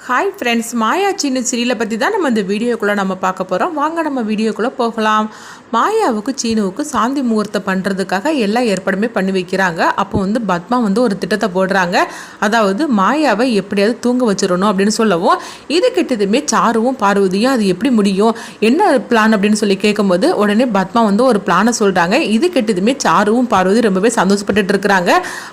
Hi friends, மாயா சீனு சீரியலை பற்றி தான் நம்ம இந்த வீடியோக்குள்ளே நம்ம பார்க்க போகிறோம். வாங்க நம்ம வீடியோக்குள்ளே போகலாம். மாயாவுக்கு சீனுவுக்கு சாந்தி முகூர்த்தம் பண்ணுறதுக்காக எல்லா ஏற்பாடுமே பண்ணி வைக்கிறாங்க. அப்போ பத்மா ஒரு திட்டத்தை போடுறாங்க. அதாவது மாயாவை எப்படியாவது தூங்க வச்சிடணும் அப்படின்னு சொல்லவும், இது கிட்டதுமே சாருவும் பார்வதியும் அது எப்படி முடியும், என்ன பிளான் அப்படின்னு சொல்லி கேட்கும்போது உடனே பத்மா ஒரு பிளானை சொல்கிறாங்க. இது கிட்டதுமே சாருவும் பார்வதி ரொம்பவே சந்தோஷப்பட்டு இருக்கிறாங்க.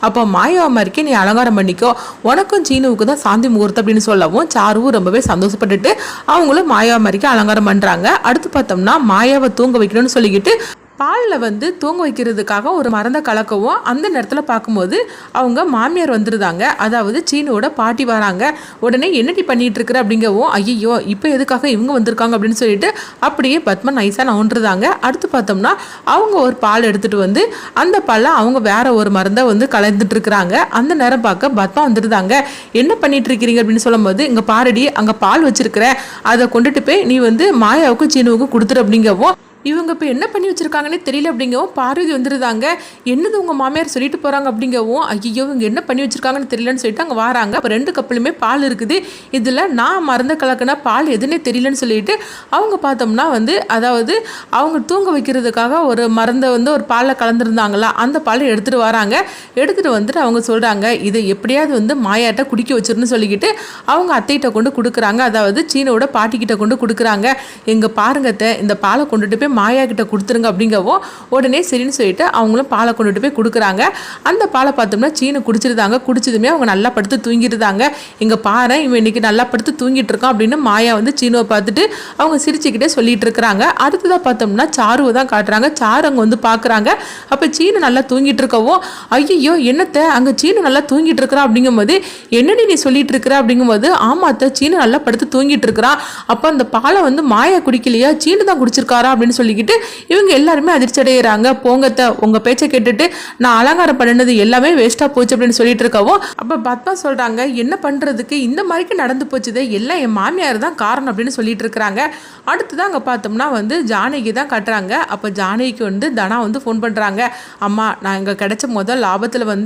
அப்போ மாயாவை மாதிரிக்கே நீ அலங்காரம் பண்ணிக்கோ, உனக்கும் சீனுவுக்கு தான் சாந்தி முகூர்த்தம் அப்படின்னு சொல்லவும் சாருவும் ரொம்பவே சந்தோஷப்பட்டுட்டு அவங்களும் மாயாவை மாதிரிக்கு அலங்காரம் பண்ணுறாங்க. அடுத்து பார்த்தோம்னா மாயாவை தூங்க வைக்கணும்னு சொல்லிக்கிட்டு பாலில் தூங்க வைக்கிறதுக்காக ஒரு மருந்தை கலக்கவும் அந்த நேரத்தில் பார்க்கும்போது அவங்க மாமியார் வந்துருந்தாங்க. அதாவது சீனுவோட பாட்டி வராங்க. உடனே என்னடி பண்ணிட்டு இருக்கிற அப்படிங்கவும், ஐயோ இப்போ எதுக்காக இவங்க வந்திருக்காங்க அப்படின்னு சொல்லிட்டு அப்படியே பத்மா நைஸாக நவுண்டுருந்தாங்க. அடுத்து பார்த்தோம்னா அவங்க ஒரு பால் எடுத்துகிட்டு அந்த பாலில் அவங்க வேற ஒரு மருந்தை கலந்துட்டு இருக்கிறாங்க. அந்த நேரம் பார்க்க பத்மா வந்துருந்தாங்க. என்ன பண்ணிட்டு இருக்கிறீங்க அப்படின்னு சொல்லும்போது, இங்கே பாரடி அங்கே பால் வச்சிருக்கிறேன், அதை கொண்டுட்டு போய் நீ மாயாவுக்கும் சீனுவுக்கும் கொடுத்துரு அப்படிங்கவும், இவங்க இப்போ என்ன பண்ணி வச்சுருக்காங்கன்னே தெரியல அப்படிங்கவும் பார்வதி வந்துருந்தாங்க. என்னது உங்கள் மாமியார் சொல்லிட்டு போகிறாங்க அப்படிங்கவும், ஐயோ இவங்க என்ன பண்ணி வச்சுருக்காங்கன்னு தெரியலன்னு சொல்லிட்டு அங்கே வராங்க. அப்போ 2 கப்பலுமே பால் இருக்குது, இதில் நான் மறந்த கலக்கினா பால் எதுன்னே தெரியலன்னு சொல்லிட்டு அவங்க பார்த்தோம்னா அதாவது அவங்க தூங்க வைக்கிறதுக்காக ஒரு மருந்தை ஒரு பாலில் கலந்துருந்தாங்களா, அந்த பாலை எடுத்துகிட்டு வராங்க. எடுத்துகிட்டு வந்துட்டு அவங்க சொல்கிறாங்க, இதை எப்படியாவது மாயாட்ட குடிக்க வச்சிருன்னு சொல்லிக்கிட்டு அவங்க அத்தைகிட்ட கொண்டு கொடுக்குறாங்க. அதாவது சீனோட பாட்டிக்கிட்ட கொண்டு கொடுக்குறாங்க. எங்கள் பாருங்கத்தை இந்த பாலை கொண்டுட்டு போய் மாயா கிட்ட கொடுத்துருங்க அப்படிங்கவும், உடனே சரின்னு சொல்லிட்டு அவங்களும் பாலை கொண்டுட்டு போய் கொடுக்குறாங்க. அந்த பாலை பார்த்தோம்னா சீனு குடிச்சிருந்தாங்க. குடிச்சதுமே அவங்க நல்லா படுத்து தூங்கிட்டுதாங்க. இங்கே பாரு இவன் இன்னைக்கு நல்லா படுத்து தூங்கிட்டு இருக்கான் அப்படின்னு மாயா சீனுவை பார்த்துட்டு அவங்க சிரிச்சுக்கிட்டே சொல்லிட்டு இருக்கிறாங்க. அடுத்ததாக பார்த்தோம்னா சாருவை தான் காட்டுறாங்க. சாரு அங்கே பார்க்குறாங்க. அப்போ சீனு நல்லா தூங்கிட்டு இருக்கவும், ஐயோ என்னத்தை அங்கே சீனு நல்லா தூங்கிட்டு இருக்கிறான் அப்படிங்கும்போது, என்னடி நீ சொல்லிட்டு இருக்கிற அப்படிங்கும்போது, ஆமாத்த சீனு நல்லா படுத்து தூங்கிட்டு இருக்கிறான். அப்போ அந்த பாலை மாயா குடிக்கலையா, சீனு தான் குடிச்சிருக்காரா அப்படின்னு சொல்லிக்கிட்டு இவங்க எல்லாருமே அதிர்ச்சி அடைகிறாங்க. போங்கத்த உங்க பேச்சை கேட்டுட்டு நான் அலங்காரம் பண்ணினது எல்லாமே வேஸ்டா போச்சு அப்படின்னு சொல்லிட்டு இருக்கவும், அப்ப பத்மா சொல்றாங்க, என்ன பண்றதுக்கு இந்த மாதிரிக்கு நடந்து போச்சுதே, எல்லாம் என் மாமியார் தான் காரணம் அப்படின்னு சொல்லிட்டு இருக்கிறாங்க. அடுத்துதான் அங்க பார்த்தோம்னா ஜானகி தான் கட்டுறாங்க. அப்ப ஜானகிக்கு தனா ஃபோன் பண்றாங்க. அம்மா நான் இங்க கிடைச்ச முதல் லாபத்துல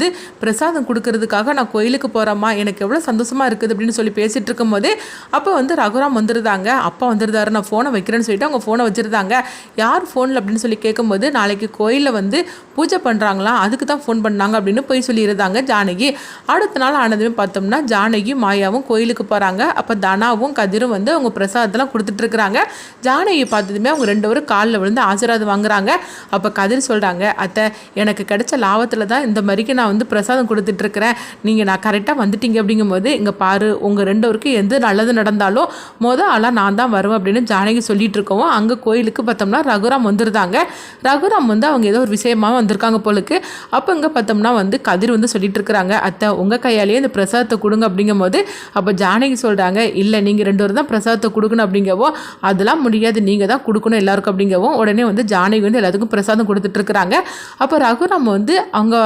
பிரசாதம் கொடுக்கறதுக்காக நான் கோயிலுக்கு போறேம்மா, எனக்கு எவ்வளவு சந்தோஷமா இருக்குது அப்படின்னு சொல்லி பேசிட்டு இருக்கும் போது அப்போ ரகுராம் வந்துருந்தாங்க. அப்பா வந்துருந்தாரு, நான் போனை வைக்கிறேன்னு சொல்லிட்டு அவங்க போனை வச்சிருந்தாங்க. யார் ஃபோனில் அப்படின்னு சொல்லி கேட்கும்போது, நாளைக்கு கோயிலில் பூஜை பண்ணுறாங்களா, அதுக்கு தான் ஃபோன் பண்ணாங்க அப்படின்னு போய் சொல்லியிருந்தாங்க ஜானகி. அடுத்த நாள் ஆனதுமே பார்த்தோம்னா ஜானகி மாயாவும் கோயிலுக்கு போகிறாங்க. அப்போ தனாவும் கதிரும் அவங்க பிரசாதத்தெல்லாம் கொடுத்துட்ருக்குறாங்க. ஜானகி பார்த்ததுமே அவங்க 2 பேரும் காலில் விழுந்து ஆசீர்வாதம் வாங்குறாங்க. அப்போ கதிர் சொல்கிறாங்க, அத்தை எனக்கு கிடைச்ச லாபத்தில் தான் இந்த மாதிரிக்கு நான் பிரசாதம் கொடுத்துட்ருக்குறேன், நீங்கள் நான் கரெக்டாக வந்துட்டீங்க அப்படிங்கும்போது, இங்கே பாரு உங்கள் 2 பேருக்கும் எந்த நல்லது நடந்தாலும் ஆளாக நான் தான் வருவேன் அப்படின்னு ஜானகி சொல்லிட்டு இருக்கவும், அங்கே கோயிலுக்கு பார்த்தோம்னா ரகுராம் வந்துருந்தாங்க. ரகுராம் அவங்க ஏதோ ஒரு விஷயமாக வந்திருக்காங்க போலுக்கு. அப்போ இங்கே பார்த்தோம்னா கதிர் சொல்லிட்டு இருக்கிறாங்க, அத்தை உங்கள் கையாலேயே இந்த பிரசாதத்தை கொடுங்க அப்படிங்கும்போது, அப்போ ஜானகி சொல்கிறாங்க, இல்லை நீங்கள் 2 பேரும் தான் பிரசாதத்தை கொடுக்கணும் அப்படிங்கவோ, அதெல்லாம் முடியாது நீங்கள் தான் கொடுக்கணும் எல்லாருக்கும் அப்படிங்கவும், உடனே ஜானகி எல்லாத்துக்கும் பிரசாதம் கொடுத்துட்ருக்குறாங்க. அப்போ ரகுராம் அவங்க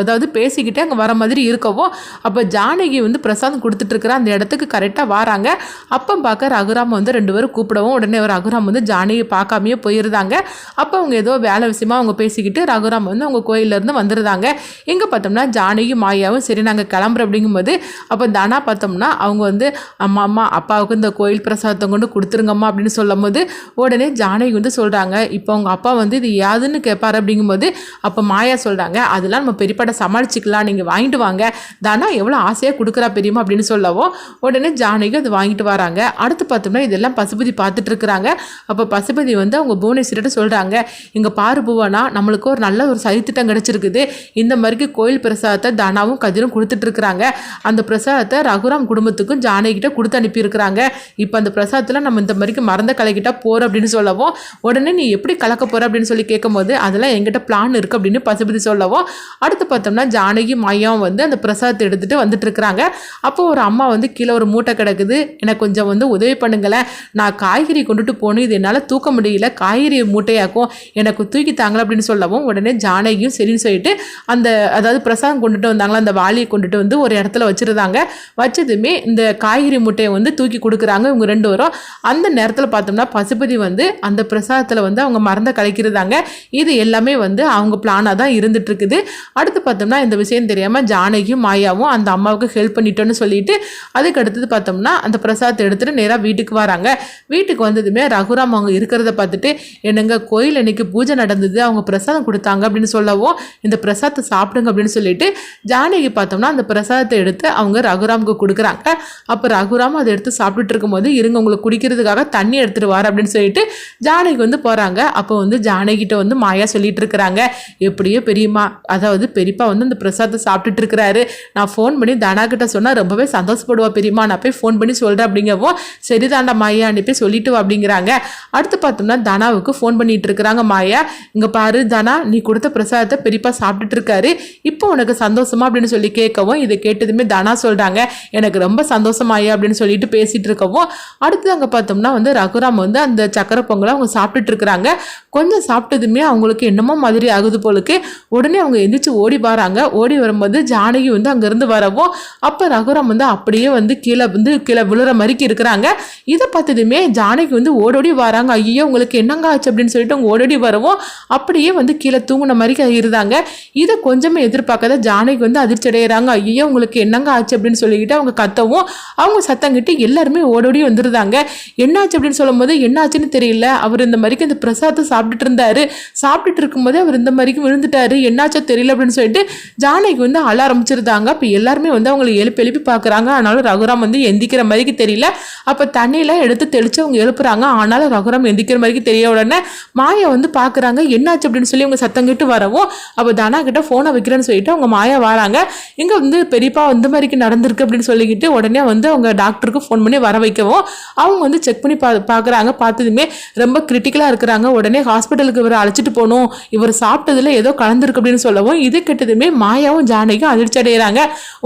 அதாவது பேசிக்கிட்டே அங்கே வர மாதிரி இருக்கவும், அப்போ ஜானகி பிரசாதம் கொடுத்துட்ருக்குற அந்த இடத்துக்கு கரெக்டாக வராங்க. அப்போ பார்க்க ரகுராம் 2 பேரும் கூப்பிடவும், உடனே ரகுராம் ஜானகியை பார்க்காமையே போயிருந்தாங்க. அப்போ அவங்க ஏதோ வேலை விஷயமா அவங்க பேசிக்கிட்டு ரகுராம் அவங்க கோயிலேருந்து வந்துருந்தாங்க. எங்கே பார்த்தோம்னா ஜானகி மாயாவும் சரி நாங்கள் கிளம்புறோம் அப்படிங்கும்போது, அப்போ தனா பார்த்தோம்னா அவங்க அம்மா அப்பாவுக்கு இந்த கோயில் பிரசாதத்தை கொண்டு கொடுத்துருங்கம்மா அப்படின்னு சொல்லும் போது, உடனே ஜானகி சொல்கிறாங்க, இப்போ அவங்க அப்பா இது யாதுன்னு கேட்பாரு அப்படிங்கும்போது, அப்போ மாயா சொல்கிறாங்க, அதெல்லாம் நம்ம பெரியப்பாட்ட சமாளிச்சிக்கலாம், நீங்கள் வாங்கிட்டு வாங்க, தனா எவ்வளோ ஆசையாக கொடுக்குறா பெரியமா அப்படின்னு சொல்லவும், உடனே ஜானகி அது வாங்கிட்டு வராங்க. அடுத்து பார்த்தோம்னா இதெல்லாம் பசுபதி பார்த்துட்டு இருக்கிறாங்க. அப்போ பசுபதி அவங்க புவனேஸ்வரிட்ட சொல்கிறாங்க, இங்கே பாரு புவனா, நம்மளுக்கு ஒரு நல்ல ஒரு சதித்திட்டம் கிடச்சிருக்குது, இந்த மாதிரிக்கு கோயில் பிரசாதத்தை தனாவும் கதிரும் கொடுத்துட்ருக்குறாங்க, அந்த பிரசாதத்தை ரகுராம் குடும்பத்துக்கும் ஜானகிட்ட கொடுத்து அனுப்பியிருக்கிறாங்க, இப்போ அந்த பிரசாதத்தில் நம்ம இந்த மாதிரிக்கு மறந்த கலக்கிட்டா போகிறோம் அப்படின்னு சொல்லவும், உடனே நீ எப்படி கலக்க போகிற அப்படின்னு சொல்லி கேட்கும்போது, அதெல்லாம் எங்கிட்ட பிளான் இருக்குது அப்படின்னு பசுபதி சொல்லவும், அடுத்து பார்த்தோம்னா ஜானகி மையம் அந்த பிரசாதத்தை எடுத்துகிட்டு வந்துட்டு இருக்கிறாங்க. அப்போ ஒரு அம்மா கீழே ஒரு மூட்டை கிடக்குது, எனக்கு கொஞ்சம் உதவி பண்ணுங்களேன், நான் காய்கறி கொண்டுட்டு போகணும், இது என்னால் தூக்க முடியல, காய்கறி மூட்டையாக்கும் எனக்கு தூக்கி தாங்களா அப்படின்னு சொல்லவும் உடனே ஜானகியும் சரின்னு சொல்லிட்டு அந்த அதாவது பிரசாதம் கொண்டுட்டு வந்தாங்களா அந்த வாளியை கொண்டுட்டு வந்து ஒரு இடத்துல வச்சிருந்தாங்க. வச்சதுமே இந்த காய்கறி மூட்டையை வந்து தூக்கி கொடுக்குறாங்க இவங்க 2 பேரும். அந்த நேரத்தில் பார்த்தோம்னா பசுபதி வந்து அந்த பிரசாதத்தில் வந்து அவங்க மறந்த கலைக்கிறதாங்க. இது எல்லாமே வந்து அவங்க பிளானாக தான் இருந்துட்டு இருக்குது. அடுத்து பார்த்தோம்னா இந்த விஷயம் தெரியாமல் ஜானகியும் மாயாவும் அந்த அம்மாவுக்கு ஹெல்ப் பண்ணிட்டோன்னு சொல்லிட்டு அதுக்கு அடுத்தது பார்த்தோம்னா அந்த பிரசாதத்தை எடுத்துகிட்டு நேராக வீட்டுக்கு வராங்க. வீட்டுக்கு வந்ததுமே ரகுராம் அவங்க இருக்கிறத பார்த்துட்டு என்னங்க கோயில் இன்னைக்கு பூஜை நடந்தது அவங்க பிரசாதம் கொடுத்தாங்க அப்படின்னு சொல்லவும் இந்த பிரசாதத்தை சாப்பிடுங்க அப்படின்னு சொல்லிட்டு ஜானகி பார்த்தோம்னா அந்த பிரசாதத்தை எடுத்து அவங்க ரகுராமுக்கு கொடுக்குறாங்க. அப்போ ரகுராம் அதை எடுத்து சாப்பிட்டுட்டு இருக்கும்போது இருங்க உங்களுக்கு குடிக்கிறதுக்காக தண்ணி எடுத்துட்டு வர அப்படின்னு சொல்லிட்டு ஜானகி வந்து போகிறாங்க. அப்போ வந்து ஜானகிட்ட வந்து மாயா சொல்லிட்டு இருக்கிறாங்க எப்படியோ பெரியம்மா அதாவது பெரியப்பா வந்து அந்த பிரசாதத்தை சாப்பிட்டுட்டு இருக்கிறாரு. நான் ஃபோன் பண்ணி தனா கிட்ட சொன்னால் ரொம்பவே சந்தோஷப்படுவா பெரியம்மா நான் போய் ஃபோன் பண்ணி சொல்கிறேன் அப்படிங்கவும் சரிதாண்டா மாயா அனுப்பி சொல்லிட்டு வா அப்படிங்கிறாங்க. அடுத்து பார்த்தோம்னா தனாவுக்கு ஃபோன் பண்ணிட்டு இருக்கிறாங்க மாயா. இங்கே பாரு தனா நீ கொடுத்த பிரசாதத்தை பெரியப்பா சாப்பிட்டுட்டு இருக்காரு இப்போ உனக்கு சந்தோஷமா அப்படின்னு சொல்லி கேட்கவும் இதை கேட்டதுமே தனா சொல்கிறாங்க எனக்கு ரொம்ப சந்தோஷமாயா அப்படின்னு சொல்லிட்டு பேசிட்டு இருக்கவும் அடுத்து அங்கே பார்த்தோம்னா வந்து ரகுராம் வந்து அந்த சக்கரை பொங்கலை அவங்க சாப்பிட்டுட்டு இருக்கிறாங்க. கொஞ்சம் சாப்பிட்டதுமே அவங்களுக்கு என்னமோ மாதிரி ஆகுது போலுக்கு. உடனே அவங்க எந்திரிச்சு ஓடி வராங்க. ஓடி வரும்போது ஜானகி வந்து அங்கேருந்து வரவும் அப்போ ரகுராம் வந்து அப்படியே வந்து கீழே விழுற மாதிரிக்கு இருக்கிறாங்க. இதை பார்த்ததுமே ஜானகி வந்து ஓடோடி வராங்க. ஐயோ உங்களுக்கு என்னங்க ஆச்சு அப்படின்னு சொல்லிட்டு அவங்க ஓடோடி வரவும் அப்படியே வந்து கீழே தூங்குன மாதிரி இருந்தாங்க. இதை கொஞ்சமே எதிர்பார்க்காத ஜானகி வந்து அதிர்ச்சி அடைகிறாங்க. ஐயோ உங்களுக்கு என்னங்க ஆச்சு அப்படின்னு சொல்லிக்கிட்டு அவங்க கத்தவும் அவங்க சத்தங்கிட்டு எல்லாருமே ஓடோடி வந்துருந்தாங்க. என்னாச்சு அப்படின்னு சொல்லும் போது என்னாச்சுன்னு தெரியல அவர் இந்த மாதிரிக்கு இந்த பிரசாதத்தை சாப்பிட்டுட்டு இருந்தாரு. சாப்பிட்டுட்டு இருக்கும்போது அவர் இந்த மாதிரிக்கு விழுந்துட்டாரு என்னாச்சோ தெரியல அப்படின்னு சொல்லிட்டு ஜானகி வந்து அழ ஆரம்பிச்சிருந்தாங்க. அப்போ எல்லாருமே வந்து அவங்களை எழுப்பி பார்க்குறாங்க. ஆனாலும் ரகுராம் வந்து எந்திக்கிற மாதிரிக்கு தெரியல. அப்போ தண்ணியெல்லாம் எடுத்து தெளித்து அவங்க எழுப்புறாங்க. ஆனாலும் ரகுராம் எந்திக்கிற மாதிரிக்கு தெரிய உடனே மாயா வந்து பார்க்குறாங்க என்னாச்சு அப்படின்னு சொல்லி அவங்க சத்தங்கிட்டு வரவும் அப்போ தனா கிட்ட ஃபோனை வைக்கிறேன்னு சொல்லிட்டு அவங்க மாயா வராங்க. இங்கே வந்து பெரியப்பா இந்த மாதிரிக்கு நடந்திருக்கு அப்படின்னு சொல்லிக்கிட்டு உடனே வந்து அவங்க டாக்டருக்கு ஃபோன் பண்ணி வர வைக்கவும் அவங்க வந்து செக் பண்ணி பார்க்குறாங்க. பார்த்ததுமே ரொம்ப கிரிட்டிக்கலாக இருக்கிறாங்க. உடனே ஹாஸ்பிட்டலுக்கு இவரை அழைச்சிட்டு போகணும் இவர் சாப்பிட்டதுல ஏதோ கலந்துருக்கு அப்படின்னு சொல்லவும் இது கெட்டதுமே மாயாவும் ஜானகியும் அதிர்ச்சி அடைகிறாங்க.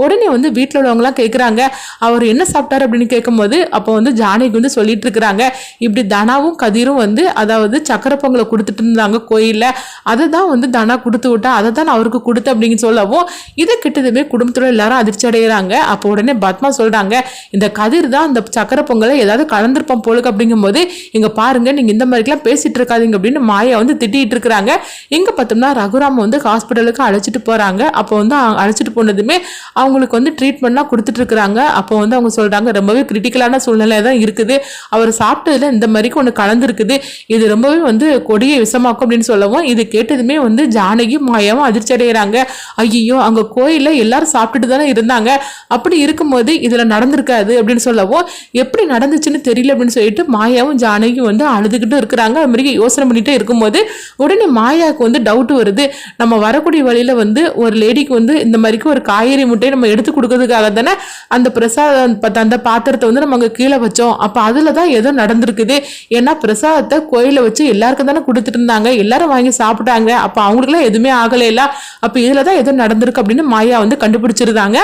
உடனே வந்து வீட்டில் உள்ளவங்களாம் கேட்குறாங்க அவர் என்ன சாப்பிட்டாரு அப்படின்னு கேட்கும்போது அப்போ வந்து ஜானகி வந்து சொல்லிட்டு இருக்கிறாங்க இப்படி தனாவும் கதிரும் வந்து அதாவது சக்கரை பொங்கலை கொடுத்துட்டு இருந்தாங்க கோயிலில் அதை தான் வந்து தனா கொடுத்து விட்டா அதை தான் அவருக்கு கொடுத்து அப்படின்னு சொல்லவும் இதை கிட்டதுமே குடும்பத்தோட எல்லாரும் அதிர்ச்சி அடைகிறாங்க. அப்போ உடனே பத்மா சொல்றாங்க இந்த கதிர் தான் அந்த சக்கரை பொங்கலை ஏதாவது கலந்துருப்பான் போலுக்கு அப்படிங்கும்போது இங்க பாருங்க நீங்க இந்த மாதிரிலாம் பேசிட்டு இருக்காதீங்க அப்படின்னு மாயா வந்து திட்டிட்டு இருக்கிறாங்க. இங்க பார்த்தோம்னா ரகுராம் வந்து ஹாஸ்பிட்டலுக்கு அழைச்சிட்டு போறாங்க. அப்போ வந்து அழைச்சிட்டு போனதுமே அவங்களுக்கு வந்து ட்ரீட்மெண்ட்லாம் கொடுத்துட்டு இருக்கிறாங்க. அப்போ வந்து அவங்க சொல்றாங்க ரொம்பவே கிரிட்டிக்கலான சூழ்நிலை தான் இருக்குது அவர் சாப்பிட்டதுல இந்த மாதிரிக்கு ஒன்று கலந்துருக்குது இது ரொம்பவே வந்து கொடிய விஷமாக்கும் அப்படின்னு சொல்லவும் இது கேட்டதுமே வந்து ஜானகி மாயாவும் அதிர்ச்சி அடைகிறாங்க. ஐயோ அங்க கோயில்ல எல்லாரும் சாப்பிட்டுட்டு தானே இருந்தாங்க அப்படி இருக்கும்போது இதுல நடந்திருக்காது அப்படின்னு சொல்லவும் எப்படி நடந்துச்சுன்னு தெரியல அப்படின்னு சொல்லிட்டு மாயாவும் ஜானகியும் வந்து அழுதுகிட்டு இருக்கிறாங்க. அது மாதிரி யோசனை பண்ணிட்டே இருக்கும்போது உடனே மாயாவுக்கு வந்து டவுட் வருது நம்ம வரக்கூடிய வழியில வந்து ஒரு லேடிக்கு வந்து இந்த மாதிரிக்கு ஒரு காய்கறி முட்டையை நம்ம எடுத்து கொடுக்கறதுக்காக தானே அந்த அந்த பாத்திரத்தை வந்து நம்ம அங்கே கீழே வச்சோம் அப்போ அதில் தான் ஏதோ நடந்திருக்குது. ஏன்னா பிரசாதத்தை கோயிலை வச்சு எல்லாருக்கும் தானே கொடுத்துட்டு இருந்தாங்க எல்லாரும் வாங்கி சாப்பிட்டாங்க அப்போ அவங்களுக்குலாம் எதுவுமே ஆகலையில அப்போ இதில் தான் ஏதோ நடந்திருக்கு அப்படின்னு மாயா வந்து கண்டுபிடிச்சிருந்தாங்க.